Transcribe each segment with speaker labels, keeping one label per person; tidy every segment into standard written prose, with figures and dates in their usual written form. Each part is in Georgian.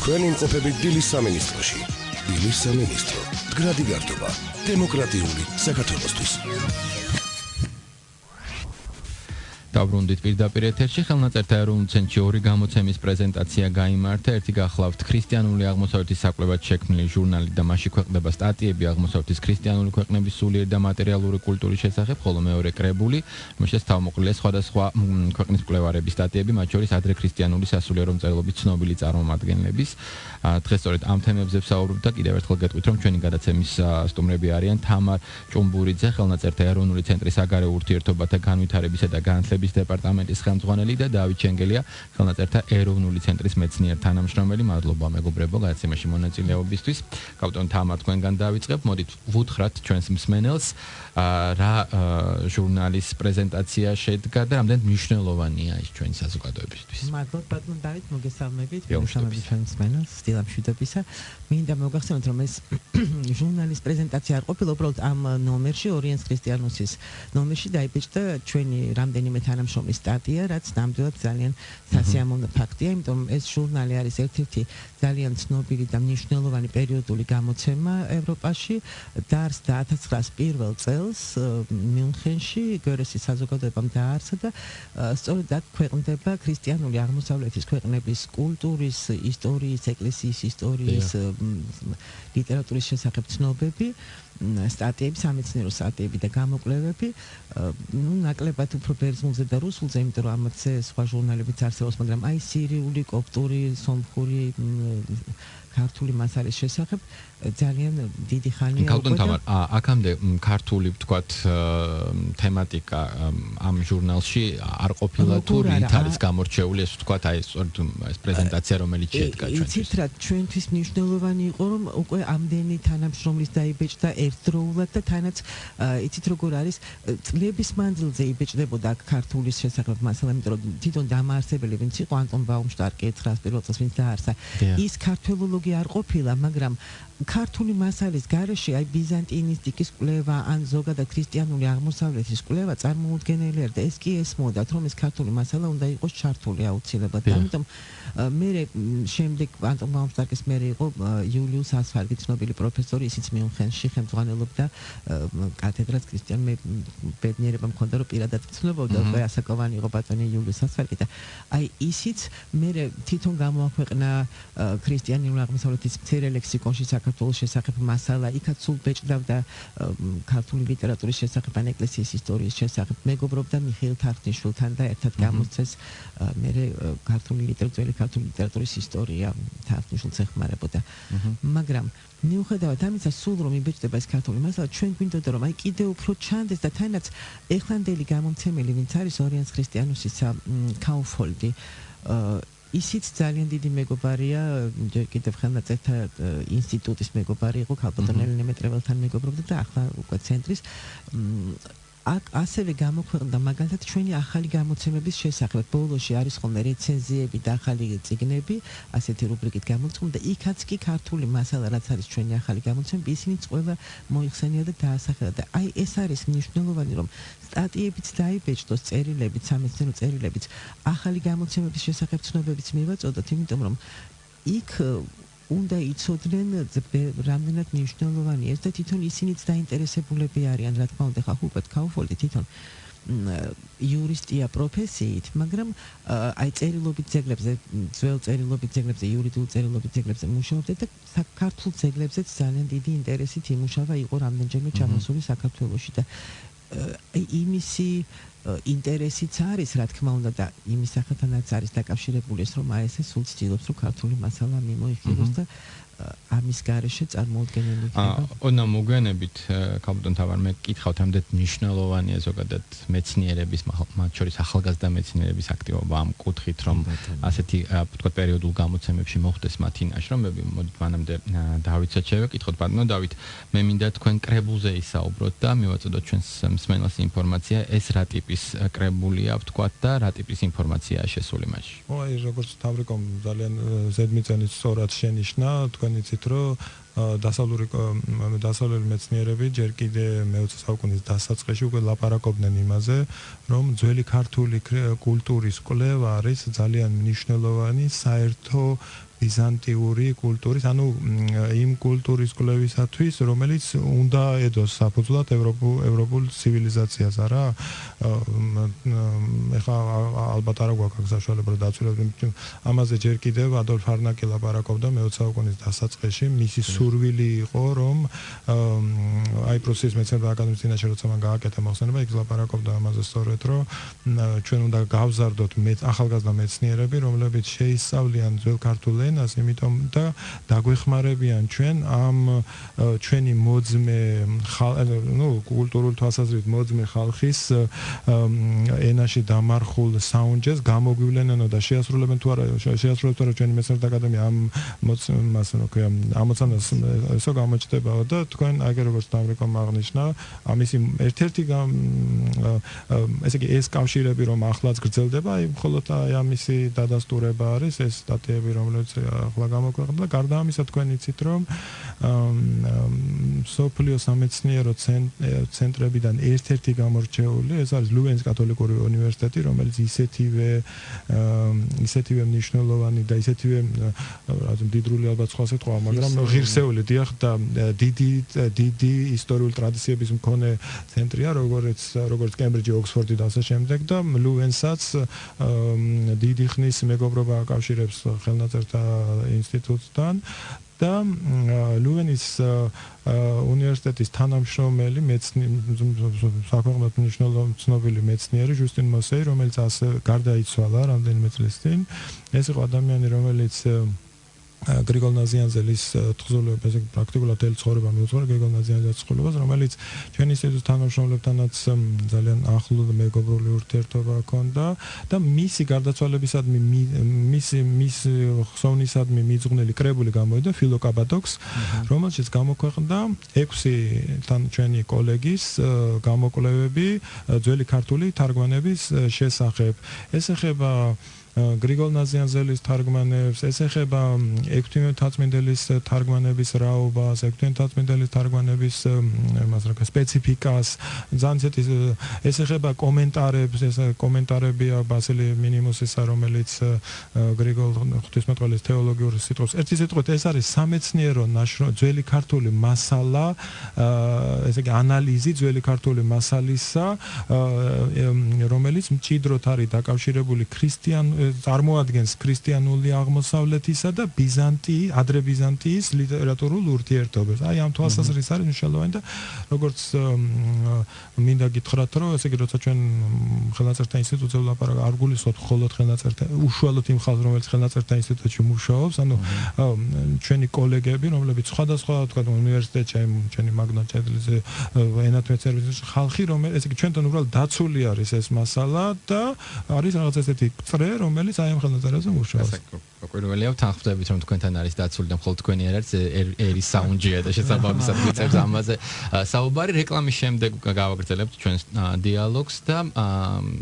Speaker 1: თქვენ იმყოფებით დილის სამინისტროში. დილის სამინისტრო. მდგრადი გართობა. დემოკრატიული საქართველოსთვის.
Speaker 2: დავრუნდით პირდაპირ ეთერში ხელნაწერთა ეროვნულ ცენტრში ორი გამოცემის პრეზენტაცია გაიმართა. ერთი გახლავთ ქრისტიანული აღმოსავლეთის საკვლევად შექმნილი ჟურნალი და მასში ქვეყნდება სტატიები აღმოსავლეთის ქრისტიანული ქვეყნების სულიერი და მატერიალური კულტურის შესახებ, ხოლო მეორე კრებული, რომელშიც თავმოყრილია სხვადასხვა ქვეყნის მკვლევარების სტატიები, მათ შორის ადრე ქრისტიანული სასულიერო მწერლობის ცნობილი წარმომადგენლების. დღეს სწორედ ამ თემებზე ვსაუბრობთ და კიდევ ერთხელ გეტყვით, რომ ჩვენი გადაცემის სტუმრები არიან თამარ ჭუმბურიძე, ხელნაწერთა ეროვნული ცენტრის საგარეო ურთიერთობათა განვითარებისა და განათლების დეპარტამენტის ხელმძღვანელი და დავით ჩენგელია, ხელნაწერთა ეროვნული ცენტრის მეცნიერ თანამშრომელი. მადლობა მეგობრებო გადაცემაში მონაწილეობისთვის. კაპიტან თამარ, თქვენგან დავიწყებ. მოდით ვუთხრათ ჩვენს მსმენელს, რა ჟურნალის პრეზენტაცია შედგა და რამდენად მნიშვნელოვანია ის ჩვენი საზოგადოებისთვის.
Speaker 3: მადლობა ბატონ დავით, მოგესალმებით. მოგესალმებით ჩვენს მსმენელს, დილამშვიდობისა. მინდა მოგახსენოთ, რომ ეს ჟურნალის პრეზენტაცია არ ყოფილა, უბრალოდ ამ ნომერში, ორიენს ქრისტიანოსის ნომერში დაიბეჭდა ჩვენი რამდენიმე თანამშრომლის სტატია, რაც ნამდვილად ძალიან სასიამოვნო ფაქტია, იმიტომ რომ ეს ჟურნალი არის ერთ-ერთი ძალიან ცნობილი და მნიშვნელოვანი პერიოდული გამოცემა ევროპაში. დაარსდა 1900 პირველ წელს მიუნხენში, გერესის საზოგადოებამ დააარსა და სწორედ აქ ქვეყნდება ქრისტიანული აღმოსავლეთის ქვეყნების კულტურის, ისტორიის, ეკლესიის ისტორიის, ლიტერატურის შესახებ ცნობები, სტატიები, სამეცნიერო სტატიები და გამოკვლევები. ნაკლებად უფრო ბერძნულზე და რუსულზე, იმიტომ რომ ამაზე სხვა ჟურნალებიც არსებობს, მაგრამ აი სირიული, კოპტური, სომხური, ქართული მასალის შესახებ ძალიან დიდი ხანია.
Speaker 2: კაპიტან თამარ, აქამდე ქართული ვთქვათ თემატიკა ამ ჟურნალში არ ყოფილა თუ რით არის გამორჩეული, ეს ვთქვათ აი ეს პრეზენტაცია რომელიც შედგა ჩვენთვის.
Speaker 3: იცით რა, ჩვენთვის მნიშვნელოვანი იყო, რომ უკვე ამდენი თანამშრომლის დაიბეჭდა ერთდროულად და თანაც იცით როგორ არის, წლების მანძილზე იბეჭდებოდა ქართულის შესახებ მასალა, იმიტომ რომ თვითონ დამაარსებელი ვინც იყო ანტონ ბაუმშტარკი 1900 პირველ წელს ვინც დააარსა, ის ქართველოლოგი არ ყოფილა, მაგრამ ქართული მასალის გარეშე აი ბიზანტინისტიკის კვლევა ან ზოგადად ქრისტიანული აღმოსავლეთის კვლევა წარმოუდგენელი არის და ეს კი ესმოდათ, რომ ეს ქართული მასალა უნდა იყოს ჩართული აუცილებლად. ამიტომ მე შემდეგ ანტონ ბაუმშტარკის მერე იყო იულიუს ასფალგი, ცნობილი პროფესორი, ისიც მიუნხენში ხელმძღვანელობდა კათედრას ქრისტიან ბედნიერება მქონდა, რომ პირადად ცნობობდა, უკვე ასაკოვანი იყო ბატონი იულიუს ასფალგი და აი ისიც მე თვითონ გამოაქვეყნა ქრისტიანული აღმოსავლეთის მცირე ლექსიკონში საქართველოს შესახებ მასალა, იქაც სულ ბეჭდავდა ქართული ლიტერატურის შესახებ, ან ეკლესიის ისტორიის შესახებ. მეგობრობდა მიხეილ თარხნიშვილთან და ერთად გამოსცეს მე ქართული ლიტერატურის ისტორია, თარხნიშვილს ეხმარებოდა. მაგრამ მიუხედავად ამისა, სულ რომ იბეჭდება ეს ქართული მასალა, ჩვენ გვინდოდა რომ აი კიდევ უფრო ჩანდეს და თანაც ეხლანდელი გამომცემელი, ვინც არის ორიენს ქრისტიანოსის კაუფოლდი, ისიც ძალიან დიდი მეგობარია, კიდევ ხელნაწერთა ინსტიტუტის მეგობარი იყო, ქალბატონ ელენე მეტრეველთან მეგობრობდა და ახლა უკვე ცენტრის აქ ასევე გამოქვეყნდა მაგალითად ჩვენი ახალი გამოცემების შესახებ. ბოლოში არის ხოლმე რეცენზიები და ახალი წიგნები, ასეთი რუბრიკით გამოცხადდა და იქაც კი ქართული მასალა, რაც არის ჩვენი ახალი გამოცემები, ისინიც ყველა მოიხსენია და დაასახელა და აი ეს არის მნიშვნელოვანი, რომ სტატიებიც დაიბეჭდოს, წერილებიც, სამეცნიერო წერილებიც, ახალი გამოცემების შესახებ ცნობებიც მივაწოდოთ, იმიტომ რომ იქ უნდა იცოდნენ რამდენად მნიშვნელოვანი ეს და თვითონ ისინიც დაინტერესებულები არიან, რა თქმა უნდა, ხა უბრალოდ კაუფოლდი თვითონ იურისტია პროფესიით, მაგრამ აი წერილობით ძეგლებზე, ძველ წერილობით ძეგლებზე, იურიდიულ წერილობით ძეგლებზე მუშაობდა და საქართველოს ძეგლებზეც ძალიან დიდი ინტერესით იმუშავა, იყო რამდენჯერმე ჩამოსული საქართველოში და იმისი ინტერესიც არის, რა თქმა უნდა და იმის სახელთანაც არის დაკავშირებული ეს, რომ აი ესე სულ ცდილობს, რომ ქართული მასალა მიმოიხილოს და ამის გარეშე წარმოუდგენელი იქნება.
Speaker 2: ონა მოგვიანებით კაპიტან თამარ, მე გკითხავთ, ამდენ მნიშვნელოვანია ზოგადად მეცნიერების, მათ შორის ახალგაზრდა მეცნიერების აქტივობა ამ კუთხით, რომ ასეთი ვთქვათ პერიოდულ გამოცემებში მოხდეს მათი ნაშრომები. მოდით მანამდე დავითსაც შევეკითხოთ, ბატონო დავით, მე მინდა თქვენ კრებულზე ისაუბროთ და მივაწოდოთ ჩვენს მსმენელს ინფორმაცია, ეს რა ტიპის კრებულია, ვთქვათ და რა ტიპის ინფორმაციაა შესული მასში.
Speaker 4: აი, როგორც თავრიკომ ძალიან ზედმიწევნით სწორად შენიშნა, თქვენ იცით, რომ დასავლელი მეცნიერები ჯერ კიდე მე-20 საუკუნის დასაწყისში უკვე ლაპარაკობდნენ იმაზე, რომ ძველი ქართული კულტურის კვლევა არის ძალიან მნიშვნელოვანი საერთო ბიზანტიური კულტურის, ანუ იმ კულტურის კვლევისათვის, რომელიც უნდა ედოს საფუძვლად ევროპულ ცივილიზაციას, არა? ეხლა ალბათ არა გვაქვს საშუალება დაწვრილოთ. ამაზე ჯერ კიდევ ადოლფ არნაკი ლაპარაკობდა მე-20 საუკუნის დასაწყისში, მისი სურვილი იყო, რომ აი პრუსიის მეცნიერებათა აკადემიის წინაშე როცა მან გააკეთა მოხსენება, იქ ლაპარაკობდა ამაზე სწორედ, რომ ჩვენ უნდა გავზარდოთ ახალგაზრდა მეცნიერები, რომლებიც შეისწავლიან ძველ ქართულ ენას, იმიტომ და დაგვეხმარებიან ჩვენ ამ ჩვენი მოძმე კულტურული თვალსაზრისით მოძმე ხალხის ენაში დამარხულ საუნჯეს გამოგვივლენო და შეასრულებენ თუ არა ჩვენი მეცნიერებათა აკადემია ამ ამოცანას ესო გამოჩნდებაო და თქვენ აგერ როგორც დამრეკომ აღნიშნა ამისი ერთ-ერთი ესე იგი ეს კავშირები რომ ახლაც გრძელდება აი მხოლოდ ამისი დადასტურება არის ეს სტატიები რომლებიც ახლა გამოქვეყნდა და გარდა ამისა თქვენ იცით რომ სოფლიო სამეცნიერო ცენტრებიდან ერთ-ერთი გამორჩეული ეს არის ლუვენის კათოლიკური უნივერსიტეტი რომელიც ისეთივე მნიშვნელოვანი და ისეთივე მდიდრული ალბათ სხვა სიტყვა მაგრამ ღირსეული დიახ და დიდი ისტორიული ტრადიციების მქონე ცენტრია როგორც კემბრიჯი ოქსფორდი და ასე შემდეგ და ლუვენსაც დიდი ხნის მეგობრობა აკავშირებს ხელნაწერთა ინსტიტუტთან და ლუვენის უნივერსიტეტის თანამშრომელი საქვეყნოდ მნიშვნელოვანი ცნობილი მეცნიერი ჟუსტინ მოსეი რომელიც ასე გარდაიცვალა რამდენიმე წლის წინ ეს იყო ადამიანი რომელიც გრიგოლ ნაზიანძელის თხზულებაზე პრაქტიკულად ელ ცხოვრება მიუძღვნა გრიგოლ ნაზიანძელის თხზულებას რომელიც ჩვენი ინსტიტუტის თანამშრომლებთანაც ძალიან ახლო მეგობრული ურთიერთობა ჰქონდა და მისი გარდაცვალებისადმი მის ხსოვნისადმი მიძღვნილი კრებული გამოვიდა ფილო კაბადოქს რომელშიც გამოქვეყნდა 6 თან ჩვენი კოლეგის გამოკვლევები ძველი ქართული თარგმანების შესახებ ეს ეხება გრიგოლ ნაზიანძელის თარგმანებს, ეს ეხება ექვთიმე მთაწმინდელის თარგმანების რაობას, ექვთიმე მთაწმინდელის თარგმანების სპეციფიკას, ძალიან ეს ეხება კომენტარებს, ეს კომენტარებია ბასილი მინიმუსისა, რომელიც გრიგოლ ღვთისმეტყველის თეოლოგიურ სიტყვებს. ერთი სიტყვით ეს არის სამეცნიერო ძველი ქართული მასალა, ესე იგი ანალიზი ძველი ქართული მასალისა, რომელიც მჭიდროდ არის დაკავშირებული წარმოადგენს ქრისტიანული აღმოსავლეთისა და ადრე ბიზანტიის ლიტერატურულ ურთიერთობებს. აი ამ თვალსაზრისით არის მნიშვნელოვანი და როგორც მინდა გითხრათ, რომ ესე იგი როცა ჩვენ ხელნაწერთა ინსტიტუტზე ვლაპარაკობთ, არ გულისხმობთ მხოლოდ ხელნაწერთა, უშუალოდ იმ ხალხს, რომელიც ხელნაწერთა ინსტიტუტში მუშაობს, ანუ ჩვენი კოლეგები, რომლებიც სხვადასხვა თქვა უნივერსიტეტში, ჩვენი მაგნატ ჭედლიზე ენათმეცნიერების ხალხი, რომელიც ესე იგი ჩვენთან უბრალოდ დაცული არის ეს მასალა და არის რაღაც ესეთი წრე რომელიც აი ამ ხელნაწერებზე მუშაობს.
Speaker 2: კვირველია თანხმდებით რომ თქვენთან არის დაცული და მხოლოდ თქვენი არ არის ერის საუნჯია და შესაბამისად ვიწერს ამაზე. საუბარი რეკლამის შემდეგ გავაგრძელებთ ჩვენს დიალოგს და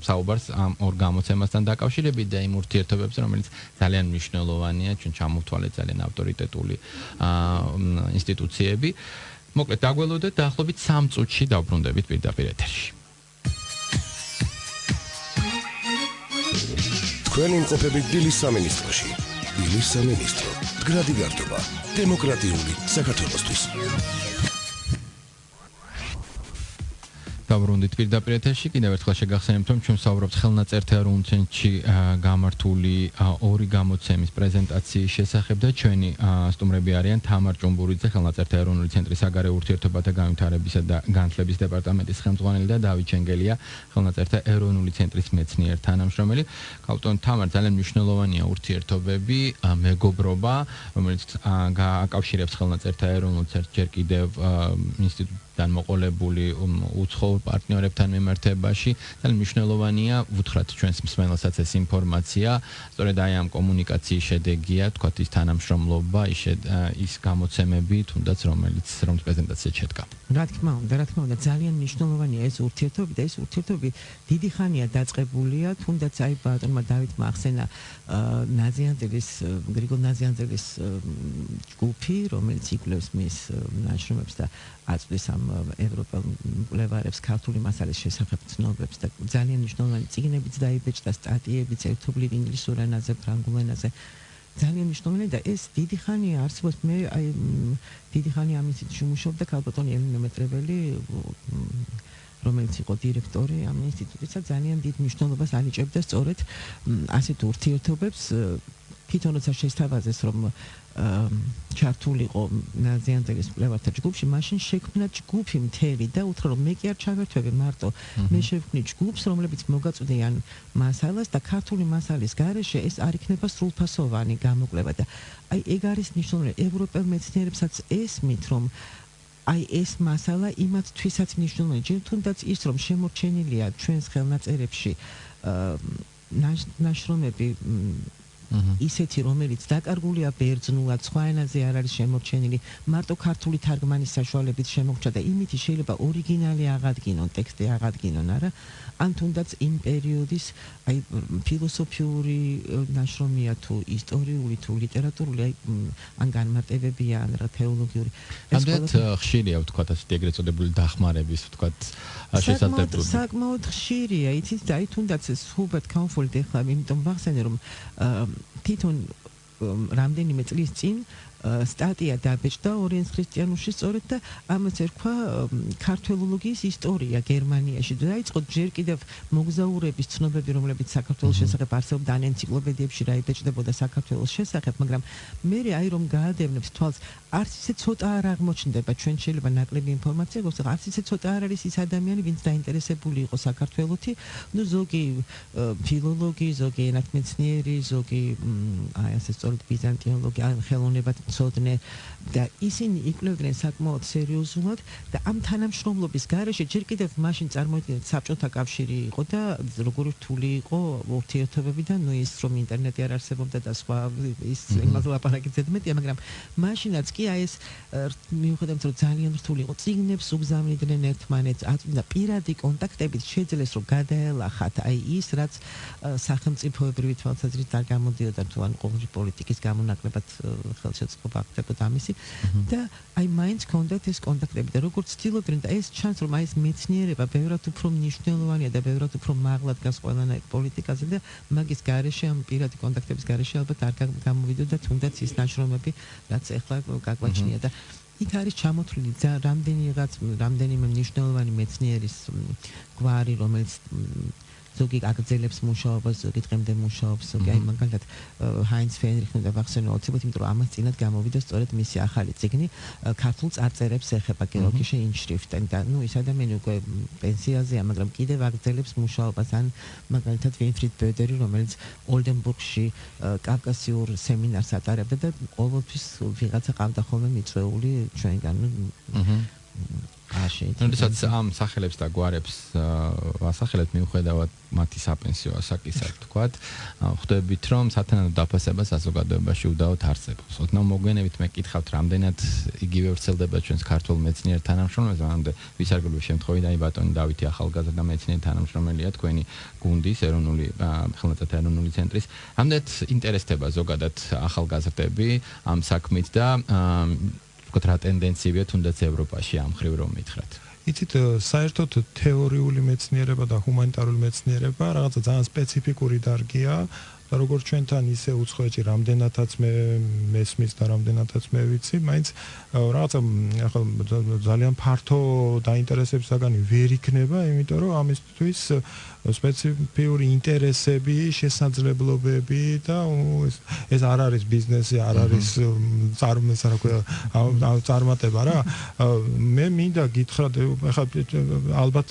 Speaker 2: საუბარს ამ ორ გამოცემასთან დაკავშირებით და იმ ურთიერთობებზე რომელიც ძალიან მნიშვნელოვანია ჩვენ ჩამოვთვალეთ ძალიან ავტორიტეტული ინსტიტუციები. მოკლედ დაგველოდეთ დაახლოებით 3 წუთში დავბრუნდებით პირდაპირ ეთერში.
Speaker 1: თქვენი იმყოფებით დილის სამინისტროში. დილის სამინისტრო. მდგრადი გართობა. დემოკრატიული საქართველოსთვის.
Speaker 2: დავბრუნდით პირდაპირ ეთერში. კიდევ ერთხელ შეგახსენებთ, რომ ჩვენ საუბრობთ ხელნაწერთა ეროვნულ ცენტრში გამართული ორი გამოცემის პრეზენტაციის შესახებ და ჩვენი სტუმრები არიან თამარ ჭუმბურიძე, ხელნაწერთა ეროვნული ცენტრის საგარეო ურთიერთობათა განვითარებისა და განათლების დეპარტამენტის ხელმძღვანელი და დავით ჩენგელია, ხელნაწერთა ეროვნული ცენტრის მეცნიერ თანამშრომელი. კაპიტან თამარ, ძალიან მნიშვნელოვანია ურთიერთობები, მეგობრობა, რომელიც გააკავშირებს ხელნაწერთა ეროვნულ ცენტრს ჯერ კიდევ ინსტიტუტთან მოყოლებული უცხოურ პარტნიორებთან მიმართებაში. ძალიან მნიშვნელოვანია ვუთხრათ ჩვენს მსმენელსაც ეს ინფორმაცია, სწორედ აი ამ კომუნიკაციის შედეგია, თქვათ ის თანამშრომლობა, ის გამოცემები, თუნდაც რომელიც პრეზენტაცია შედგა.
Speaker 3: რა თქმა უნდა, ძალიან მნიშვნელოვანია ეს ურთიერთობები და ეს ურთიერთობები დიდი ხანია დაწყებულია, თუნდაც აი ბატონმა დავითმა ახსენა გრიგოლ ნაზიანძელის ჯგუფი, რომელიც იკვლევს მის ნაშრომებს და აწვდის ამ ევროპელ მკვლევარებს ქართული მასალის შესახებ ცნობებს და ძალიან მნიშვნელოვანი წიგნებიც დაიბეჭდა, სტატიებიც ერთობლივ ინგლისურ ენაზე, ფრანგულ ენაზე ძალიან მნიშვნელოვანია და ეს დიდი ხანია არსებობს მე აი დიდი ხანი ამ ინსტიტუტში მუშაობდა ქალბატონი ელინე მეტრეველი რომელიც იყო დირექტორი ამ ინსტიტუტისა ძალიან დიდ მნიშვნელობას ანიჭებდა სწორედ ასეთ ურთიერთობებს თვითონ როცა შესთავაზეს რომ ჩართულიყო ნაზიანძელის მკვლევართა ჯგუფში მაშინ შექმნა ჯგუფი მთელი და უთხრა რომ მე კი არ ჩავერთვები მარტო მე შევქმნი ჯგუფს რომლებიც მოგაწვდიან მასალას და ქართული მასალის გარეშე ეს არ იქნება სრულფასოვანი გამოკვლევა და აი ეგ არის მნიშვნელოვანი ევროპელ მეცნიერებსაც ესმით რომ აი ეს მასალა იმათთვისაც მნიშვნელოვანია ჯერ თუნდაც ის რომ შემორჩენილია ჩვენს ხელნაწერებში ნაშრომები ისეთი რომელიც დაკარგულია ბერძნულად სხვა ენაზე არ არის შემორჩენილი მარტო ქართული თარგმანის საშუალებით შემოგვჭა და იმითი შეიძლება ორიგინალი აღადგინონ ტექსტი აღადგინონ არა ან თუნდაც იმ პერიოდის აი ფილოსოფიური ნაშრომია თუ ისტორიული თუ ლიტერატურული აი ან განმარტებებია ან რა თეოლოგიური
Speaker 2: ამდენად ხშირია ვთქვათ ასეთი ეგრეთ წოდებული დახმარების ვთქვათ შესაძლებლობა
Speaker 3: საკმაოდ ხშირია იცით აი თუნდაც ეს ჰუბერტ კაუნფოლდი ახლა იმიტომ ვახსენე რომ თვითონ რამდენიმე წლის წინ სტატია დაბეჭდა ორიენს ქრისტიანულში სწორედ და ამას ერქვა ქართველოლოგიის ისტორია გერმანიაში და დაიწყო ჯერ კიდევ მოგზაურების ცნობები რომლებიც საქართველოს შესახებ არსებობდნენ ენციკლოპედიებში რა იბეჭდებოდა საქართველოს შესახებ მაგრამ მე აი რომ გაადევნებს თვალს არც ისე ცოტა არ აღმოჩნდება ჩვენ შეიძლება ნაკლები ინფორმაცია გვაქვს არც ისე ცოტა არ არის ის ადამიანი ვინც დაინტერესებული იყო საქართველოთი ნუ ზოგი ფილოლოგი ზოგი ენათმეცნიერი ზოგი აი ასე სწორედ ბიზანტიოლოგი ან ხელოვნებად ცოდნე და ისინი იკვლევდნენ საკმაოდ სერიოზულად და ამ თანამშრომლობის გარეშე ჯერ კიდევ მაშინ წარმოიდგინეთ საბჭოთა კავშირი იყო და როგორი რთული იყო ურთიერთობები და ნუ ის რომ ინტერნეტი არ არსებობდა და სხვა ის იმაზე ლაპარაკიც ზედმეტია მაგრამ მაშინაც კი აი ეს მიუხედავად რომ ძალიან რთული იყო წიგნებს უგზავნიდნენ ერთმანეთს აწვდიდა პირადი კონტაქტებით შეძლეს რომ გადაელახათ აი ის რაც სახელმწიფოებრივი თვალსაზრისით არ გამოდიოდა თუ ან ყოველი პოლიტიკის გამონაკლებად ხელშეწყობა ხდებოდა ამისი და აი მაინც კონდათ ეს კონტაქტები და როგორც ცდილობდნენ და ეს ჩანს რომ აი ეს მეცნიერება ბევრად უფრო მნიშვნელოვანია და ბევრად უფრო მაღლა დგას ყველანაირ პოლიტიკაზე და მაგის გარეშე ამ პირადი კონტაქტების გარეშე ალბათ არ გამოვიდოდა თუნდაც ის ნაშრომები რაც ეხლა გაგვაჩნია და იქ არის ჩამოთვლილი რამდენიმე მნიშვნელოვანი მეცნიერის გვარი რომელიც ზოგი აგრძელებს მუშაობას, ზოგი დღემდე მუშაობს, ზოგი აი მაგალითად ჰაინც ფენრიხი და ვახსენე ოცებოთ, იმიტომ რომ ამას წინათ გამოვიდა სწორედ მისი ახალი წიგნი ქართულ წარწერებს ეხება გეორგიშე ინშრიფტენ და ნუ ის ადამიანი უკვე პენსიაზეა, მაგრამ კიდევ აგრძელებს მუშაობას ან მაგალითად ვინფრიდ ბედერი, რომელიც ოლდენბურგში კავკასიურ სემინარს ატარებდა და ყოველთვის ვიღაცა ყავდა ხოლმე მიწვეული ჩვენგან
Speaker 2: როდესაც ამ სახელებს და გვარებს ასახელებთ მიუხედავად მათი საპენსიო ასაკისა თქვათ ხვდებით რომ სათანადო დაფასება საზოგადოებაში უდაოდ არსებობს. ოდნავ მოგვიანებით მე კითხავთ რამდენად იგივე ვრცელდება ჩვენს ქართულ მეცნიერ თანამშრომლებზე მანამდე ვისარგებლობის შემთხვევით აი ბატონი დავითი ახალგაზრდა მეცნიერი თანამშრომელია თქვენი გუნდის ეროვნული ხელნაწერთა ეროვნული ცენტრის რამდენად ინტერესდება ზოგადად ახალგაზრდები ამ საქმით და ვთქვათ რა ტენდენციებია თუნდაც ევროპაში ამ ხრივ რომ მითხრათ.
Speaker 4: იცით საერთოდ თეორიული მეცნიერება და ჰუმანიტარული მეცნიერება რაღაცა ძალიან სპეციფიკური დარგია და როგორც ჩვენთან ისე უცხოეთში რამდენადაც მე მესმის და რამდენადაც მე ვიცი, მაინც რაღაცა ახლა ძალიან ფართო დაინტერესების საგანი ვერ იქნება, იმიტომ რომ ამისთვის სპეციფიური ინტერესები, შესაძლებლობები და ეს არ არის ბიზნესი, არ არის წარმატება რა. მე მინდა გითხრათ, ახლა ალბათ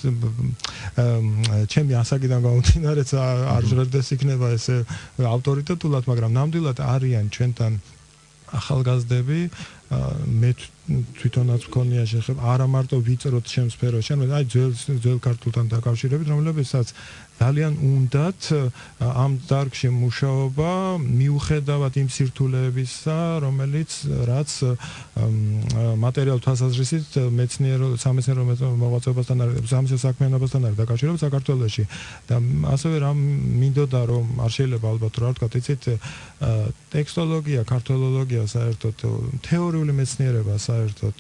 Speaker 4: ჩემი ასაკიდან გამომდინარე არ ჟღერდეს იქნება ესე ავტორიტეტულად, მაგრამ ნამდვილად არიან ჩვენთან ახალგაზრდები მე თვითონაც მქონია შეხება არა მარტო ვიწროთ ჩემს სფეროში, ანუ აი ძველ ქართულთან დაკავშირებით, რომლებსაც ძალიან უნდათ ამ დარგში მუშაობა მიუხედავად იმ სირთულეებისა, რომელიც რაც მატერიალურ თვალსაზრისით სამეცნიერო მოღვაწეობასთან სამეცნიერო საქმიანობასთან არის დაკავშირებული საქართველოში და ასევე რა მინდოდა რომ არ შეიძლება ალბათ რა ვთქვათ, იცით ტექსტოლოგია, ქართოლოგია საერთოდ თეორიული ისტორიული მეცნიერება საერთოდ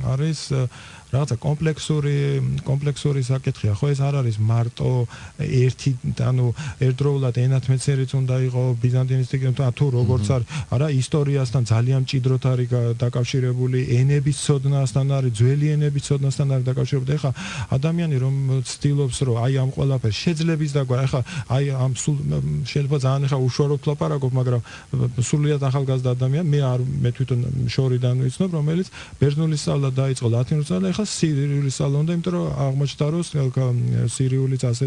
Speaker 4: არის რაღაცა კომპლექსური საკითხია, ხო ეს არ არის მარტო ერთი, ანუ ერთდროულად ენათმეცნიერიც უნდა იყო ბიზანტინისტიკი, თუ როგორც არა ისტორიასთან ძალიან მჭიდროდ არის დაკავშირებული, ენების ცოდნასთან არის, ძველი ენების ცოდნასთან არის დაკავშირებული. ეხლა ადამიანი რომ ცდილობს რომ აი ამ ყველაფერს შეძლებს დაგვარ, ეხლა აი ამ სულ შეიძლება ძალიან ეხლა უშუალოდ ლაპარაკობ, მაგრამ სრულიად ახალგაზრდა ადამიანი, მე თვითონ შორიდან ვიცნობ, რომელიც ბერძნული სწავლა დაიწყო, ლათინური სწავლა, ეხლა სირიული სწავლა უნდა, იმიტომ რომ აღმოჩნდა რომ სირიულიც ასე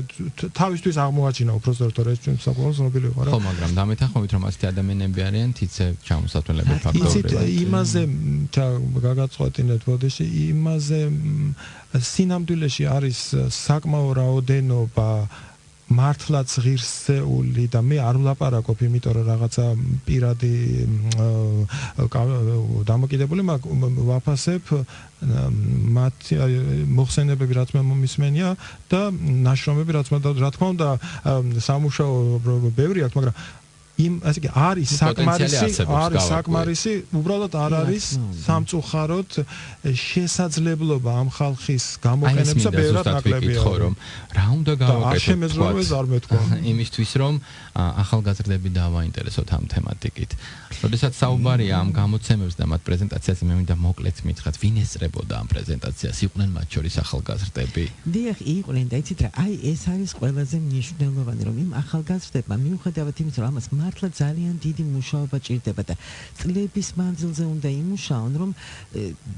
Speaker 4: თავისთვის აღმოაჩინა უბრალოდ რომ ეს ჩვენ საკმაოდ ცნობილი ვარ.
Speaker 2: ხო, მაგრამ დამეთანხმებით რომ ასეთი ადამიანები არიან, თითქოს ჩამოსათვალებელი ფაქტორები.
Speaker 4: იმაზე გაგაწყვეტინეთ ბოდიში, იმაზე სინამდვილეში არის საკმაო რაოდენობა მართლაც ღირსეული და მე არ ვლაპარაკობ, იმიტომ რომ რაღაცა პირადი დამოკიდებული ვაფასებ მათ მოხსენებები რაც მე მომისმენია და ნაშრომები რაც რა თქმა უნდა სამუშაო ბევრი აქვს, მაგრამ ასე კი არის საკმარისი, უბრალოდ არ არის სამწუხაროდ შესაძლებლობა ამ ხალხის გამოყენებისა ბევრად ნაკლებია.
Speaker 2: რომ რა უნდა
Speaker 4: გავაკეთოთ
Speaker 2: იმისთვის რომ ახალგაზრდები დავაინტერესოთ ამ თემატიკით. როდესაც საუბარია ამ გამოცემებს და მათ პრეზენტაციაზე, მე მინდა მოკლედ მითხრათ, ვინ ესწრებოდა ამ პრეზენტაციას, იყვნენ მათ შორის ახალგაზრდები?
Speaker 3: დიახ, იყვნენ და იცით რა, აი ეს არის ყველაზე მნიშვნელოვანი, რომ იმ ახალგაზრდებმა მიუხედავად იმისა, რომ ამას მართლა ძალიან დიდი მუშაობა ჭირდება და წლების მანძილზე უნდა იმუშაონ, რომ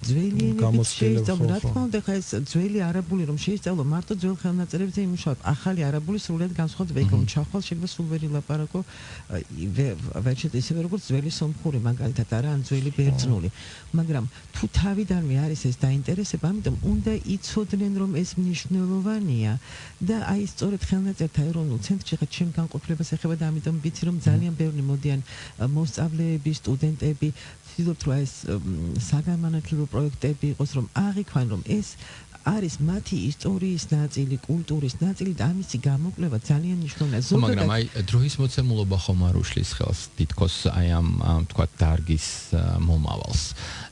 Speaker 3: ძველი ენებით შეისწავლონ. რა თქმა უნდა, ხა ეს ძველი არაბული რომ შეისწავლო, მარტო ძველ ხელნაწერებზე იმუშავებ. ახალი არაბული სრულად განსხვავდება, იქ ჩახვალ შეიძლება სულ ვერ ილაპარაკო, ვერჩეთ ისევე როგორც ძველი სომხური მაგალითად არა, ან ძველი ბერძნული. მაგრამ თუ თავიდანვე არის ეს დაინტერესება, ამიტომ უნდა იცოდნენ, რომ ეს მნიშვნელოვანია და აი სწორედ ხელნაწერთა ეროვნულ ცენტრში ხა ჩემ განყოფილებას ეხება და ამიტომ ვიცი რომ ძალიან ბევრი მოდიან მოსწავლეები, სტუდენტები, ვცდილობთ რომ ეს საგანმანათლებლო პროექტები იყოს, რომ აღიქვან რომ ეს არის მათი ისტორიის ნაწილი, კულტურის ნაწილი და ამისი გამოკვლევა ძალიან მნიშვნელოვანია.
Speaker 2: მაგრამ აი დროის მოცემულობა ხომ არ უშლის ხელს თითქოს აი ამ თქვა დარგის მომავალს.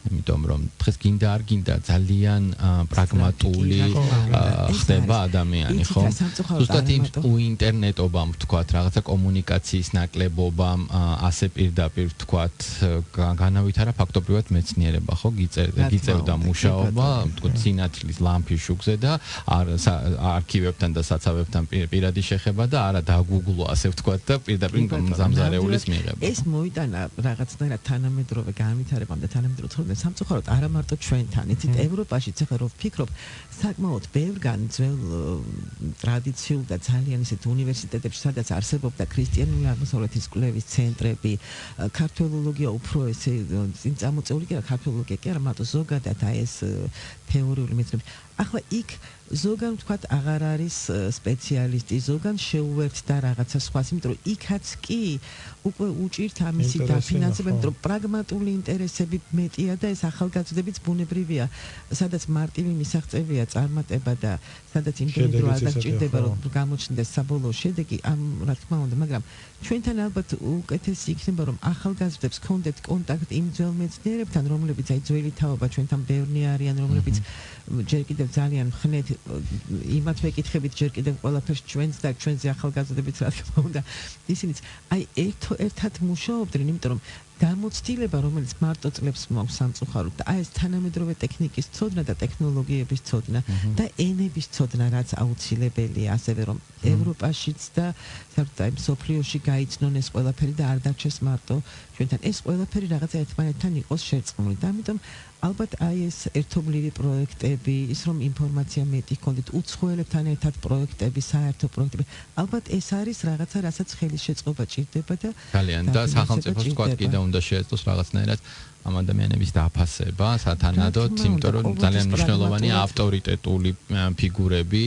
Speaker 2: იმიტომ რომ დღეს გინდა არ გინდა ძალიან პრაგმატული ხდება ადამიანი, ხო? ზუსტად იმ უინტერნეტობამ თქვათ, რაღაცა კომუნიკაციის ნაკლებობამ, ასე პირდაპირ თქვათ, განავითარა ფაქტობრივად მეცნიერება, ხო? გიწევდა მუშაობა, თქვათ, სინათლის ლამპის შუქზე და არქივებთან და საცავებთან პირადი შეხება და არა დაგუგლო, ასე ვთქვათ და პირდაპირ გამზარეულის მიღება.
Speaker 3: ეს მოიტანა რაღაცნაირად თანამედროვე განვითარებამ და თანამედროვე ცხოვრებამ. სამწუხაროდ არა მარტო ჩვენთან, იცით, ევროპაშიც ახლა რომ ვფიქრობ, საკმაოდ ბევრგან ძველ ტრადიციულ და ძალიან ისეთ უნივერსიტეტებში, სადაც არსებობდა ქრისტიანული აღმოსავლეთის კვლევის ცენტრები, ქართველოლოგია უფრო ესე წამოწეული კი არა, ქართველოლოგია კი არა, მარტო ზოგადად აი ეს თეორიული მეცნიერება. ახლა იქ ზოგან ვთქვათ აღარ არის სპეციალისტი, ზოგან შეუერთდა რაღაცა სხვას, იმიტომ რომ იქაც კი უკვე უჭირთ ამისი დაფინანსება, იმიტომ რომ პრაგმატული ინტერესები მეტია და ეს ახალგაზრდებიც ბუნებრივია, სადაც მარტივი მისაღწევია წარმატება და სადაც იმდენად რო არ დაგჭირდება რომ გამოჩნდეს საბოლოო შედეგი, ამ რა თქმა უნდა, მაგრამ ჩვენთან ალბათ უკეთესი იქნება რომ ახალგაზრდებს ჰქონდეთ კონტაქტი იმ ძველ მეცნიერებთან, რომლებიც აი ძველი თაობა ჩვენთან ბევრნი არიან, რომლებიც ჯერ კიდევ ძალიან ხნეთ იმათ ვეკითხებით ჯერ კიდევ ყველაფერს ჩვენს და ჩვენზე ახალგაზრდებით რა თქმა უნდა ისინიც აი ერთად მუშაობდნენ, იმიტომ რომ გამოცდილება რომელიც მარტო წლებს მოაქვს სამწუხაროდ და აი ეს თანამედროვე ტექნიკის ცოდნა და ტექნოლოგიების ცოდნა და ენების ცოდნა რაც აუცილებელია, ასევე რომ ევროპაშიც და საერთოდ მსოფლიოში გაიცნონ ეს ყველაფერი და არ დარჩეს მარტო ჩვენთან, ეს ყველაფერი რაღაცა ერთმანეთთან იყოს შერწყმული და ამიტომ ალბათ აი ეს ერთობლივი პროექტები, ის რომ ინფორმაცია მეტი ჰქონდეთ, უცხოელებთან ერთად პროექტები, საერთო პროექტები, ალბათ ეს არის რაღაცა, რასაც ხელის შეწყობა ჭირდება და
Speaker 2: ძალიან და სახელმწიფოს თქვა კიდე უნდა შეეწოს რაღაცნაირად ამ ადამიანების დაფასება სათანადოდ, იმიტომ რომ ძალიან მნიშვნელოვანია ავტორიტეტული ფიგურები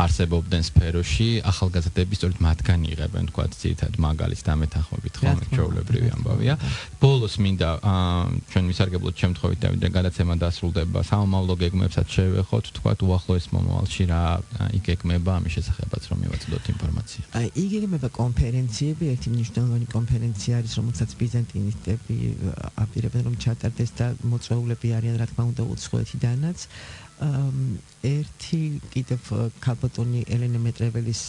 Speaker 2: არსებობდნენ სფეროში, ახალგაზრდები სწორედ მათგან იღებენ, თქვა ძირითადად მაგალითს დამეთანხმებით, ხო, ჩვეულებრივი ამბავია. ბოლოს მინდა ჩვენ ვისარგებლოთ შემთხვევით დავიდე გადაცემა დასრულდება, სამომავლო გეგმებსაც შევეხოთ, თქვა უახლოეს მომავალში რა იგეგმება ამის შესახებაც რომ მივაწოდოთ ინფორმაცია.
Speaker 3: აი, იგეგმება კონფერენციები, ერთი მნიშვნელოვანი კონფერენცია არის, რომელსაც ბიზანტინისტები აპირებენ რომ ჩატარდეს და მოწვეულები არიან რა თქმა უნდა უცხოეთიდანაც. ერთი კიდევ ქალბატონი ელენე მეტრეველის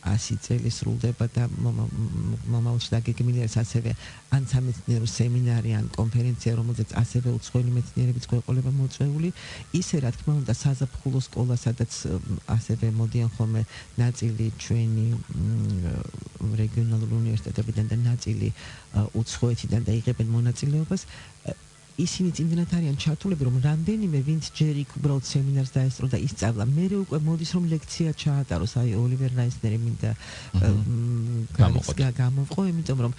Speaker 3: 100 წელი სრულდება და მომავალში დაგეგმილია ასევე ან სამეცნიერო სემინარი ან კონფერენცია, რომელზეც ასევე უცხოელი მეცნიერებიც გვეყოლება მოწვეული. ისე რა თქმა უნდა საზაფხულო სკოლა, სადაც ასევე მოდიან ხოლმე ნაწილი ჩვენი რეგიონალური უნივერსიტეტებიდან და ნაწილი უცხოეთიდან და იღებენ მონაწილეობას. ისინი იმდენად არიან ჩართულები, რომ რამდენიმე ვინც ჯერ იქ უბრალოდ სემინარს დაესწრო და ისწავლა, მერე უკვე მოდის რომ ლექცია ჩაატაროს, აი ოლივერ რაისნერი მინდა გამოვყო, იმიტომ რომ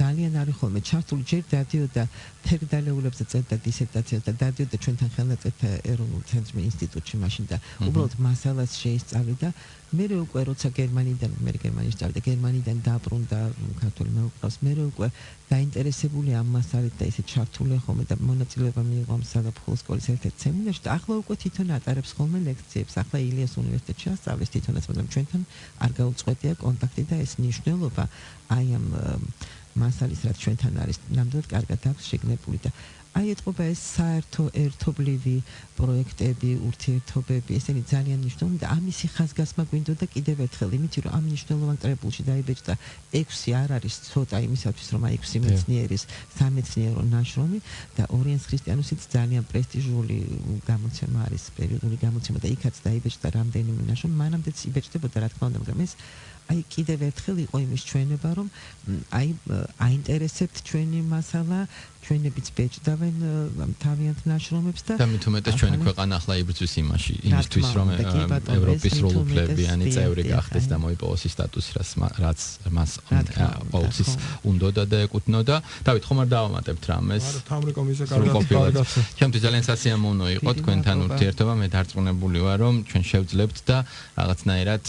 Speaker 3: ძალიან არის ხოლმე ჩართული, ჯერ დადიოდა თერგდალეულებზე წერდა დისერტაციას და დადიოდა ჩვენთან ხელნაწერთა ეროვნულ ცენტრში ინსტიტუტში მაშინ და უბრალოდ მასალას შეისწავლიდა. მერე უკვე როცა გერმანიიდან დაბრუნდა ქართული მეუღლეს, მერე უკვე დაინტერესებული ამ მასალით და ისე ჩართულია ხოლმე და მონაწილეობა მიიღო ამ საზაფხულო სკოლის ერთ-ერთ სემინარში და ახლა უკვე თვითონ ატარებს ხოლმე ლექციებს. ახლა ილიას უნივერსიტეტში ასწავლის თვითონაც, მაგრამ ჩვენთან არ გაუწყვეტია კონტაქტი და ეს მნიშვნელობა აი ამ მასალის რაც ჩვენთან არის ნამდვილად კარგად აქვს შეგნებული და აი ეთყობა ეს საერთო ერთობლივი პროექტები, ურთიერთობები, ესენი ძალიან მნიშვნელოვანი და ამისი ხაზგასმა გვინდოდა კიდევ ერთხელ, იმიტომ რომ ამ მნიშვნელოვან კრებულში დაიბეჭდა 6 არ არის ცოტა იმისათვის, რომ აი 6 მეცნიერის სამეცნიერო ნაშრომი და ორიანს ქრისტიანოსიც ძალიან პრესტიჟული გამოცემა არის, პერიოდული გამოცემა და იქაც დაიბეჭდა რამდენიმე ნაშრომი, მანამდეც იბეჭდებოდა რა თქმა უნდა, მაგრამ ეს აი კიდევ ერთხელ იყო იმის ჩვენება, რომ აი აინტერესებთ ჩვენი მასალა, ჩვენებიც ბეჭდავენ თავიანთ ნაშრომებს და
Speaker 2: მით უმეტეს ჩვენი ქვეყანა ახლა იბრძვის იმისთვის, რომ ევროპის სრულუფლებიანი წევრი გახდეს და მოიპოვოს ის სტატუსი, რაც მას ყოველთვის უნდოდა და ეკუთვნოდა. დავით, ხომ არ დავამატებთ რამეს?
Speaker 4: არა, თამრიკომ ისე კარგად.
Speaker 2: ჩემთვის ძალიან სასიამოვნო იყო თქვენთან ურთიერთობა, მე დარწმუნებული ვარ, რომ ჩვენ შევძლებთ და რაღაცნაირად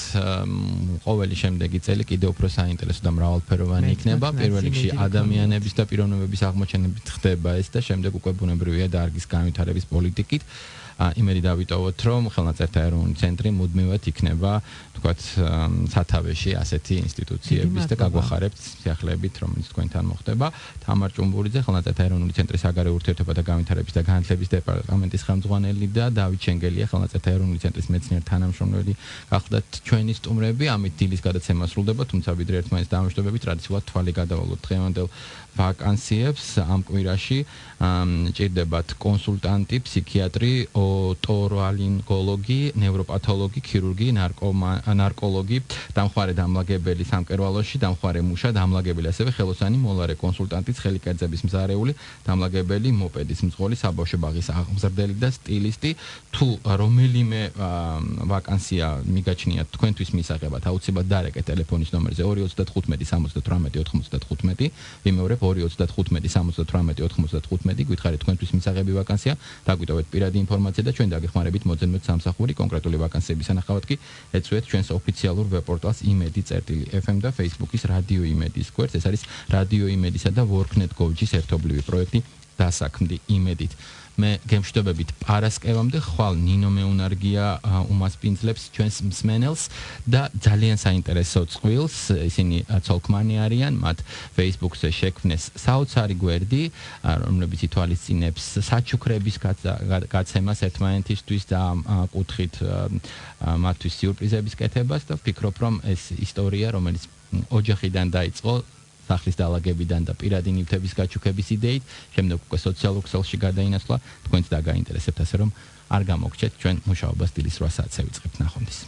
Speaker 2: ყოველი შემდეგი წელი კიდევ უფრო საინტერესო და მრავალფეროვანი იქნება. პირველ რიგში ადამიანების და პიროვნებების აღმოჩენებით ხდება ეს და შემდეგ უკვე ბუნებრივია დარგის განვითარების პოლიტიკით. იმედი დავიტოვოთ, რომ ხელნაწერთა ეროვნული ცენტრი მუდმივად იქნება, თქვათ, სათავეში ასეთი ინსტიტუციების და გაგვახარებთ სიახლეებით, რომელიც თქვენთან მოხდება. თამარ ჭუმბურიძე, ხელნაწერთა ეროვნული ცენტრის საგარეო ურთიერთობათა და განვითარების და განათლების დეპარტამენტის ხელმძღვანელი და დავით შენგელია, ხელნაწერთა ეროვნული ცენტრის მეცნიერ თანამშრომელი გახდათ ჩვენი სტუმრები. ამით დილის გადაცემა სრულდება, თუმცა ვიდრე ერთმანეთს დამშვიდობებით, ტრადიციულად თვალი გადავალოთ დღევანდელ ვაკანსიებს. ამ კვირაში ჭირდებათ კონსულტანტი, ფსიქიატრი, ოტორინოლოგი, ნევროპათოლოგი, ქირურგი, ნარკოლოგი, დამხმარე დამლაგებელი სამკერვალოში, დამხმარე მუშა, დამლაგებელი ასევე ხელოსანი, მოლარე კონსულტანტი, ცხელი კერძების მზარეული, დამლაგებელი, მოპედის მძღოლი, საბავშვო ბაღის აღმზრდელი და სტილისტი. თუ რომელიმე ვაკანსია მიგაჩნიათ თქვენთვის მისაღებად, აუცილებლად დარეკეთ ტელეფონის ნომერზე 235 78 95. ვიმეორებ 235 78 95. გითხარით თქვენთვის მისაღები ვაკანსია, დაგვიტოვეთ პირადი ინფორმაცია და ჩვენ დაგეხმარებით მოძებნოთ სამსახური კონკრეტული ვაკანსიების სანახავად კი ეწვიეთ ჩვენს ოფიციალურ ვებპორტალს imedi.fm და Facebook-ის რადიო იმედის გვერდს. ეს არის რადიო იმედისა და worknet.gov-ის ერთობლივი პროექტი დასაქმდი იმედით. მე გემშვიდობებით პარასკევამდე ხვალ ნინო მეუნარგია უმასპინძლებს ჩვენს მსმენელს და ძალიან საინტერესო წყვილს, ისინი ცოლქმანი არიან, მათ Facebook-ზე შექმნეს საოცარი გვერდი, რომლებიც ითვალისწინებს საჩუქრების გაცემას ერთმანეთისთვის და კუთხით მათთვის სიურპრიზების კეთებას და ვფიქრობ, რომ ეს ისტორია, რომელიც ოჯახიდან დაიწყო, სახლის დაალაგებიდან და პირადი ნივთების გაჩუქების იდეით, შემდეგ უკვე სოციალურ ქსელში გადაინაცვლა, თქვენც დაგაინტერესებთ, ასე რომ არ გამოგჩეთ, ჩვენ მუშაობას დილის 8 საათზე ვიწყებთ. ნახვამდის.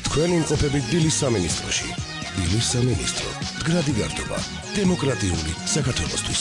Speaker 1: თქვენ იმყოფებით დილის სამინისტროში. დილის სამინისტრო. მდგრადი გართობა. დემოკრატიული საქართველოსთვის.